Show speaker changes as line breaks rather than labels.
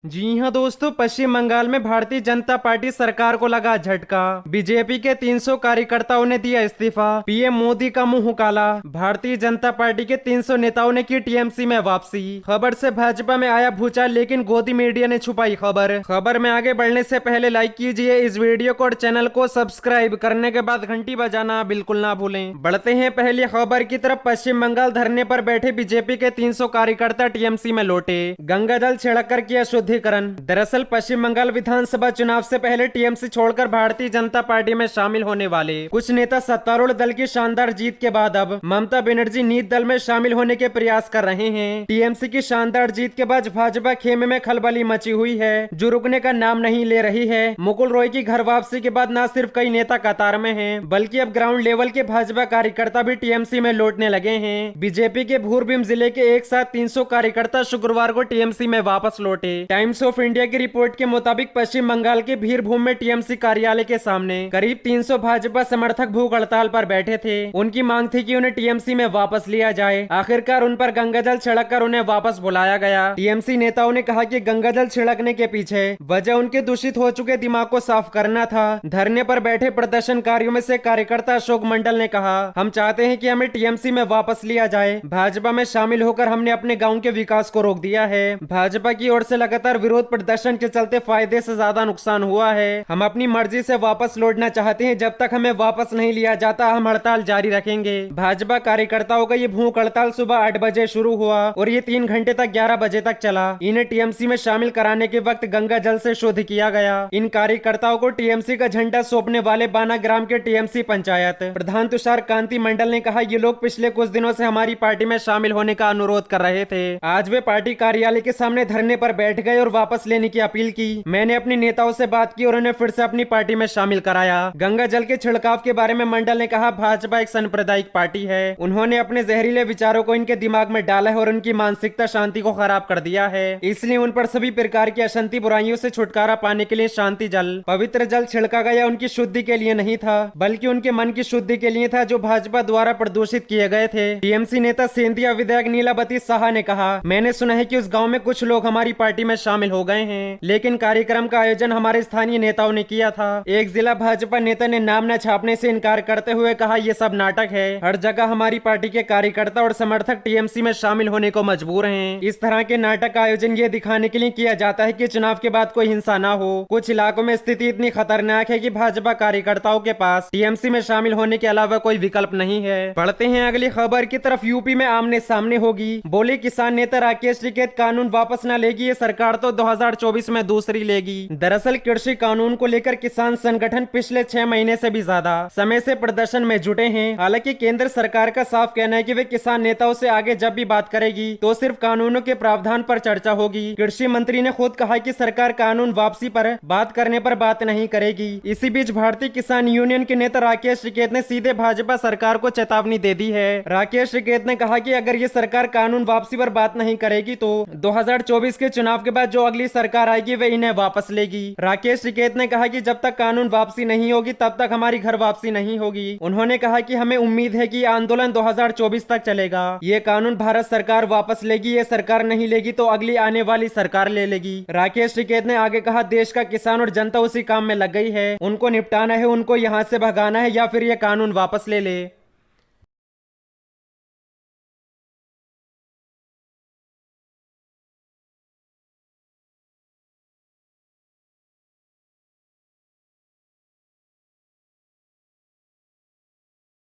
जी हां दोस्तों, पश्चिम बंगाल में भारतीय जनता पार्टी सरकार को लगा झटका। बीजेपी के 300 कार्यकर्ताओं ने दिया इस्तीफा, पीएम मोदी का मुंह काला। भारतीय जनता पार्टी के 300 नेताओं ने की टीएमसी में वापसी। खबर से भाजपा में आया भूचाल, लेकिन गोदी मीडिया ने छुपाई खबर में आगे बढ़ने से पहले लाइक कीजिए इस वीडियो को और चैनल को सब्सक्राइब करने के बाद घंटी बजाना बिल्कुल ना भूलें। बढ़ते हैं पहली खबर की तरफ। पश्चिम बंगाल धरने पर बैठे बीजेपी के 300 कार्यकर्ता टीएमसी में लौटे, गंगा जल छिड़क कर किया शुद्धिकरण। दरअसल पश्चिम बंगाल विधानसभा चुनाव से पहले टीएमसी छोड़कर भारतीय जनता पार्टी में शामिल होने वाले कुछ नेता सत्तारूढ़ दल की शानदार जीत के बाद अब ममता बनर्जी नीत दल में शामिल होने के प्रयास कर रहे हैं। टीएमसी की शानदार जीत के बाद भाजपा खेमे में खलबली मची हुई है, जो रुकने का नाम नहीं ले रही है। मुकुल रॉय की घर वापसी के बाद न सिर्फ कई नेता कतार में हैं, बल्कि अब ग्राउंड लेवल के भाजपा कार्यकर्ता भी टीएमसी में लौटने लगे हैं। बीजेपी के भूरभीम जिले के एक साथ 300 कार्यकर्ता शुक्रवार को टीएमसी में वापस लौटे। टाइम्स ऑफ इंडिया की रिपोर्ट के मुताबिक पश्चिम बंगाल के बीरभूम में टीएमसी कार्यालय के सामने करीब 300 भाजपा समर्थक भूख हड़ताल पर बैठे थे। उनकी मांग थी कि उन्हें टीएमसी में वापस लिया जाए। आखिरकार उन पर गंगाजल छिड़ककर उन्हें वापस बुलाया गया। टीएमसी नेताओं ने कहा कि गंगाजल छिड़कने के पीछे वजह उनके दूषित हो चुके दिमाग को साफ करना था। धरने पर बैठे प्रदर्शनकारियों में से कार्यकर्ता अशोक मंडल ने कहा, हम चाहते हैं कि हमें टीएमसी में वापस लिया जाए। भाजपा में शामिल होकर हमने अपने गाँव के विकास को रोक दिया है। भाजपा की ओर से लगातार विरोध प्रदर्शन के चलते फायदे से ज्यादा नुकसान हुआ है। हम अपनी मर्जी से वापस लौटना चाहते हैं। जब तक हमें वापस नहीं लिया जाता हम हड़ताल जारी रखेंगे। भाजपा कार्यकर्ताओं का ये भूख हड़ताल सुबह 8 बजे शुरू हुआ और ये 3 घंटे तक 11 बजे तक चला। इन्हें टीएमसी में शामिल कराने के वक्त गंगा जल से शुद्ध किया गया। इन कार्यकर्ताओं को टीएमसी का झंडा सौंपने वाले बाना ग्राम के टीएमसी पंचायत प्रधान तुषार कांति मंडल ने कहा, ये लोग पिछले कुछ दिनों से हमारी पार्टी में शामिल होने का अनुरोध कर रहे थे। आज वे पार्टी कार्यालय के सामने धरने पर बैठ गए और वापस लेने की अपील की। मैंने अपने नेताओं से बात की और उन्हें फिर से अपनी पार्टी में शामिल कराया। गंगा जल के छिड़काव के बारे में मंडल ने कहा, भाजपा एक सांप्रदायिक पार्टी है। उन्होंने अपने जहरीले विचारों को इनके दिमाग में डाला है और उनकी मानसिकता शांति को खराब कर दिया है। इसलिए उन पर सभी प्रकार की अशांति बुराइयों से छुटकारा पाने के लिए शांति जल, पवित्र जल छिड़का गया। उनकी शुद्धि के लिए नहीं था, बल्कि उनके मन की शुद्धि के लिए था, जो भाजपा द्वारा प्रदूषित किए गए थे। टीएमसी नेता सेंधिया विधायक नीलावती साहा ने कहा, मैंने सुना है कि उस गाँव में कुछ लोग हमारी पार्टी में शामिल हो गए हैं, लेकिन कार्यक्रम का आयोजन हमारे स्थानीय नेताओं ने किया था। एक जिला भाजपा नेता ने नाम न छापने से इनकार करते हुए कहा, यह सब नाटक है। हर जगह हमारी पार्टी के कार्यकर्ता और समर्थक टीएमसी में शामिल होने को मजबूर हैं। इस तरह के नाटक का आयोजन ये दिखाने के लिए किया जाता है कि चुनाव के बाद कोई हिंसा ना हो। कुछ इलाकों में स्थिति इतनी खतरनाक है कि भाजपा कार्यकर्ताओं के पास टीएमसी में शामिल होने के अलावा कोई विकल्प नहीं है। बढ़ते हैं अगली खबर की तरफ। यूपी में आमने सामने होगी, बोले किसान नेता राकेश टिकैत। कानून वापस न लेगी ये सरकार तो 2024 में दूसरी लेगी। दरअसल कृषि कानून को लेकर किसान संगठन पिछले 6 महीने से भी ज्यादा समय से प्रदर्शन में जुटे हैं। हालांकि केंद्र सरकार का साफ कहना है कि वे किसान नेताओं से आगे जब भी बात करेगी तो सिर्फ कानूनों के प्रावधान पर चर्चा होगी। कृषि मंत्री ने खुद कहा कि सरकार कानून वापसी पर बात करने पर बात नहीं करेगी। इसी बीच भारतीय किसान यूनियन के नेता राकेश टिकैत ने सीधे भाजपा सरकार को चेतावनी दे दी है। राकेश टिकैत ने कहा कि अगर ये सरकार कानून वापसी पर बात नहीं करेगी तो 2024 के चुनाव के बाद जो अगली सरकार आएगी वे इन्हें वापस लेगी। राकेश टिकैत ने कहा कि जब तक कानून वापसी नहीं होगी तब तक हमारी घर वापसी नहीं होगी। उन्होंने कहा कि हमें उम्मीद है कि आंदोलन 2024 तक चलेगा। ये कानून भारत सरकार वापस लेगी, ये सरकार नहीं लेगी तो अगली आने वाली सरकार ले लेगी। राकेश टिकैत ने आगे कहा, देश का किसान और जनता उसी काम में लग गई है। उनको निपटाना है, उनको यहाँ से भगाना है या फिर ये कानून वापस ले ले।